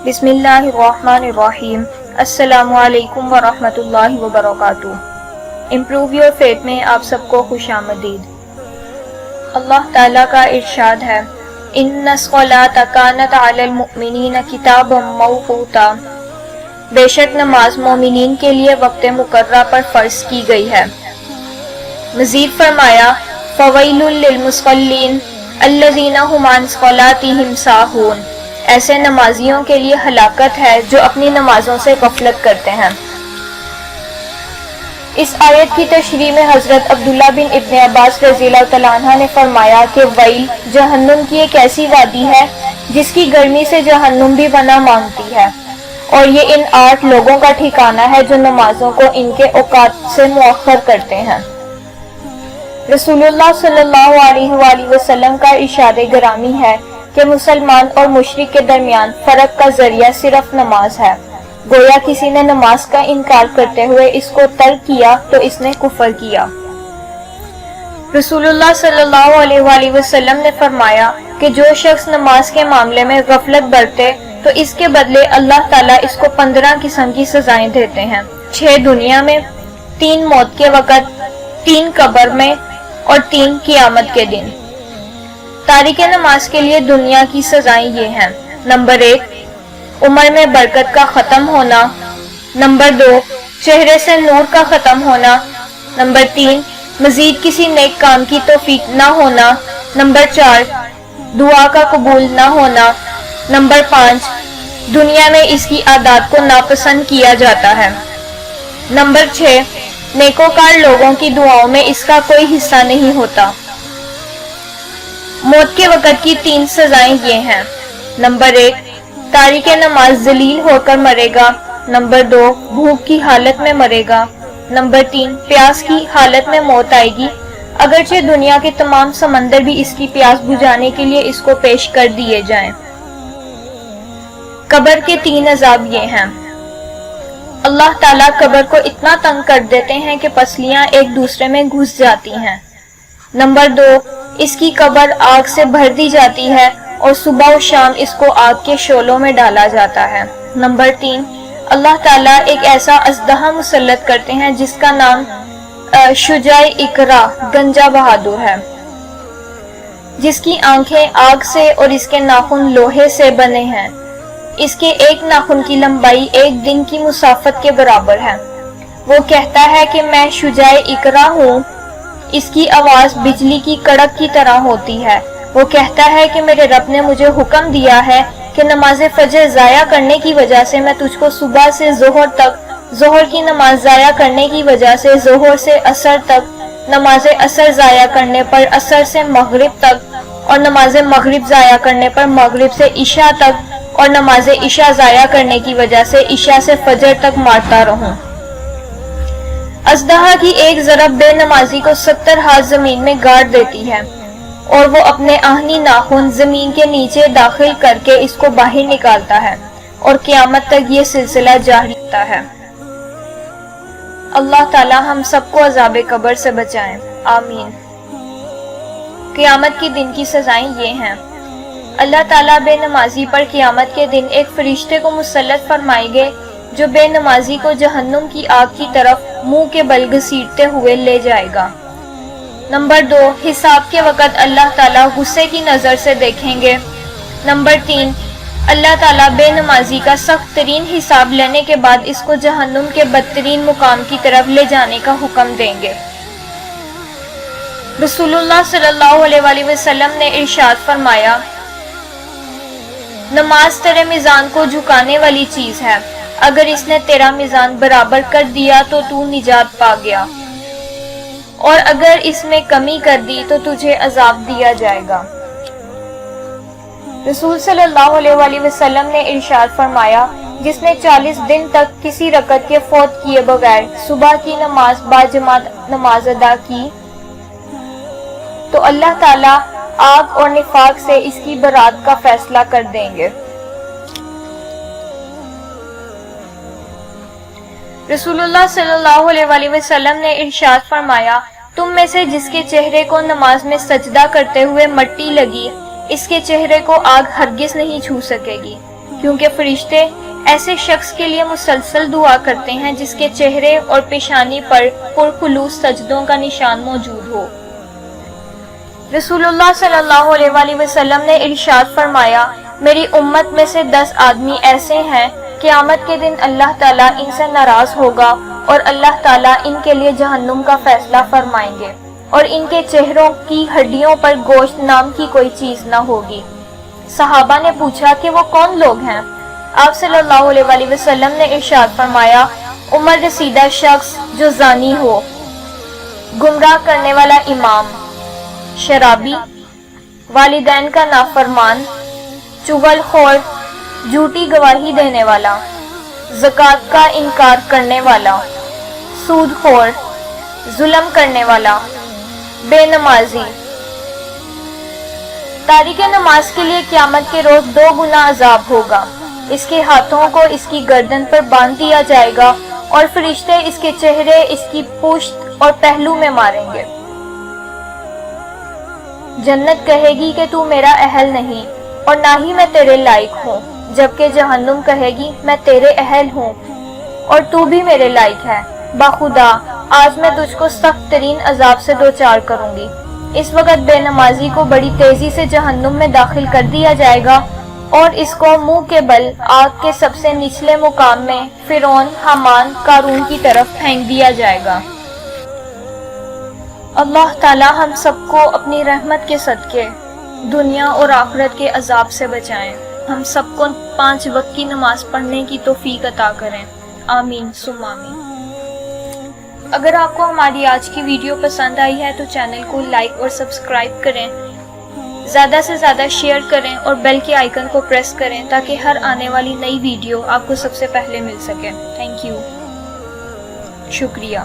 بسم اللہ الرحمن الرحیم۔ السلام علیکم ورحمۃ اللہ وبرکاتہ۔ امپروو یور فیتھ میں آپ سب کو خوش آمدید۔ اللہ تعالیٰ کا ارشاد ہے، ان الصلاۃ کانت علی المؤمنین کتابا موقوتا، بے شک نماز مومنین کے لیے وقت مقررہ پر فرض کی گئی ہے۔ مزید فرمایا، فویل للمصلین الذین ھم عن صلاتہم ساہون، ایسے نمازیوں کے لیے ہلاکت ہے جو اپنی نمازوں سے غفلت کرتے ہیں۔ اس آیت کی تشریح میں حضرت عبداللہ بن ابن عباس رضی اللہ تعالیٰ عنہ نے فرمایا کہ ویل جہنم کی ایک ایسی وادی ہے جس کی گرمی سے جہنم بھی پناہ مانگتی ہے، اور یہ ان 8 لوگوں کا ٹھکانہ ہے جو نمازوں کو ان کے اوقات سے مؤخر کرتے ہیں۔ رسول اللہ صلی اللہ علیہ وآلہ وسلم کا ارشاد گرامی ہے کہ مسلمان اور مشرک کے درمیان فرق کا ذریعہ صرف نماز ہے۔ گویا کسی نے نماز کا انکار کرتے ہوئے اس کو ترک کیا تو اس نے کفر کیا۔ رسول اللہ صلی اللہ علیہ وآلہ وسلم نے فرمایا کہ جو شخص نماز کے معاملے میں غفلت برتے تو اس کے بدلے اللہ تعالیٰ اس کو 15 قسم کی سزائیں دیتے ہیں، 6 دنیا میں، 3 موت کے وقت، 3 قبر میں اور 3 قیامت کے دن۔ تارک نماز کے لیے دنیا کی سزائیں یہ ہیں: نمبر 1، عمر میں برکت کا ختم ہونا۔ نمبر 2، چہرے سے نور کا ختم ہونا۔ نمبر 3، مزید کسی نیک کام کی توفیق نہ ہونا۔ نمبر 4، دعا کا قبول نہ ہونا۔ نمبر 5، دنیا میں اس کی عادات کو ناپسند کیا جاتا ہے۔ نمبر 6، نیکوکار لوگوں کی دعاؤں میں اس کا کوئی حصہ نہیں ہوتا۔ موت کے وقت کی 3 سزائیں یہ ہیں: نمبر 1، تارک نماز ذلیل ہو کر مرے گا۔ نمبر 2، بھوک کی حالت میں مرے گا۔ نمبر 3، پیاس کی حالت میں موت آئے گی، اگرچہ دنیا کے تمام سمندر بھی اس کی پیاس بجھانے کے لیے اس کو پیش کر دیے جائیں۔ قبر کے 3 عذاب یہ ہیں: اللہ تعالیٰ قبر کو اتنا تنگ کر دیتے ہیں کہ پسلیاں ایک دوسرے میں گھس جاتی ہیں۔ نمبر 2، اس کی قبر آگ سے بھر دی جاتی ہے اور صبح و شام اس کو آگ کے شعلوں میں ڈالا جاتا ہے۔ نمبر 3، اللہ تعالیٰ ایک ایسا اژدہا مسلط کرتے ہیں جس کا نام شجاع اقرا گنجا بہادر ہے، جس کی آنکھیں آگ سے اور اس کے ناخن لوہے سے بنے ہیں۔ اس کے ایک ناخن کی لمبائی 1 دن کی مسافت کے برابر ہے۔ وہ کہتا ہے کہ میں شجاع اقرا ہوں۔ اس کی آواز بجلی کی کڑک کی طرح ہوتی ہے۔ وہ کہتا ہے کہ میرے رب نے مجھے حکم دیا ہے کہ نماز فجر ضائع کرنے کی وجہ سے میں تجھ کو صبح سے ظہر تک، ظہر کی نماز ضائع کرنے کی وجہ سے ظہر سے عصر تک، نماز عصر ضائع کرنے پر عصر سے مغرب تک، اور نماز مغرب ضائع کرنے پر مغرب سے عشاء تک، اور نماز عشاء ضائع کرنے کی وجہ سے عشاء سے فجر تک مارتا رہوں۔ اژدہا کی ایک ضرب بے نمازی کو 70 ہاتھ زمین میں گاڑ دیتی ہے، اور وہ اپنے آہنی ناخن زمین کے نیچے داخل کر کے اس کو باہر نکالتا ہے، اور قیامت تک یہ سلسلہ جاری رہتا ہے۔ اللہ تعالی ہم سب کو عذاب قبر سے بچائیں، آمین۔ قیامت کے دن کی سزائیں یہ ہیں: اللہ تعالیٰ بے نمازی پر قیامت کے دن ایک فرشتے کو مسلط فرمائیں گے جو بے نمازی کو جہنم کی آگ کی طرف منہ کے بل گھسیٹتے ہوئے لے جائے گا۔ نمبر 2، حساب کے وقت اللہ تعالیٰ غصے کی نظر سے دیکھیں گے۔ نمبر 3، اللہ تعالیٰ بے نمازی کا سخت ترین حساب لینے کے بعد اس کو جہنم کے بدترین مقام کی طرف لے جانے کا حکم دیں گے۔ رسول اللہ صلی اللہ علیہ وآلہ وسلم نے ارشاد فرمایا، نماز تیرے میزان کو جھکانے والی چیز ہے، اگر اس نے تیرا میزان برابر کر دیا تو تو نجات پا گیا، اور اگر اس میں کمی کر دی تو تجھے عذاب دیا جائے گا۔ رسول صلی اللہ علیہ وآلہ وسلم نے ارشاد فرمایا، جس نے 40 دن تک کسی رکعت کے فوت کیے بغیر صبح کی نماز باجماعت نماز ادا کی تو اللہ تعالیٰ آگ اور نفاق سے اس کی برات کا فیصلہ کر دیں گے۔ رسول اللہ صلی اللہ علیہ وآلہ وسلم نے ارشاد فرمایا، تم میں سے جس کے چہرے کو نماز میں سجدہ کرتے ہوئے مٹی لگی اس کے چہرے کو آگ ہرگز نہیں چھو سکے گی، کیونکہ فرشتے ایسے شخص کے لیے مسلسل دعا کرتے ہیں جس کے چہرے اور پیشانی پر پرخلوص سجدوں کا نشان موجود ہو۔ رسول اللہ صلی اللہ علیہ وآلہ وسلم نے ارشاد فرمایا، میری امت میں سے 10 آدمی ایسے ہیں، قیامت کے دن اللہ تعالیٰ ان سے ناراض ہوگا اور اللہ تعالیٰ ان کے لیے جہنم کا فیصلہ فرمائیں گے، اور ان کے چہروں کی ہڈیوں پر گوشت نام کی کوئی چیز نہ ہوگی۔ صحابہ نے پوچھا کہ وہ کون لوگ ہیں؟ آپ صلی اللہ علیہ وآلہ وسلم نے ارشاد فرمایا، عمر رسیدہ شخص جو زانی ہو، گمراہ کرنے والا امام، شرابی، والدین کا نافرمان، چغل خور، جھوٹی گواہی دینے والا، زکوٰۃ کا انکار کرنے والا، سود خور، ظلم کرنے والا، بے نمازی۔ تارک نماز کے لیے قیامت کے روز 2 گنا عذاب ہوگا۔ اس کے ہاتھوں کو اس کی گردن پر باندھ دیا جائے گا اور فرشتے اس کے چہرے، اس کی پشت اور پہلو میں ماریں گے۔ جنت کہے گی کہ تو میرا اہل نہیں اور نہ ہی میں تیرے لائق ہوں، جبکہ جہنم کہے گی میں تیرے اہل ہوں اور تو بھی میرے لائق ہے، بخدا آج میں تجھ کو سخت ترین عذاب سے دوچار کروں گی۔ اس وقت بے نمازی کو بڑی تیزی سے جہنم میں داخل کر دیا جائے گا اور اس کو منہ کے بل آگ کے سب سے نچلے مقام میں فرعون، حامان، قارون کی طرف پھینک دیا جائے گا۔ اللہ تعالی ہم سب کو اپنی رحمت کے صدقے دنیا اور آخرت کے عذاب سے بچائیں، ہم سب کو 5 وقت کی نماز پڑھنے کی توفیق عطا کریں، آمین ثم آمین۔ اگر آپ کو ہماری آج کی ویڈیو پسند آئی ہے تو چینل کو لائک اور سبسکرائب کریں، زیادہ سے زیادہ شیئر کریں اور بیل کے آئیکن کو پریس کریں تاکہ ہر آنے والی نئی ویڈیو آپ کو سب سے پہلے مل سکے۔ تھینک یو، شکریہ۔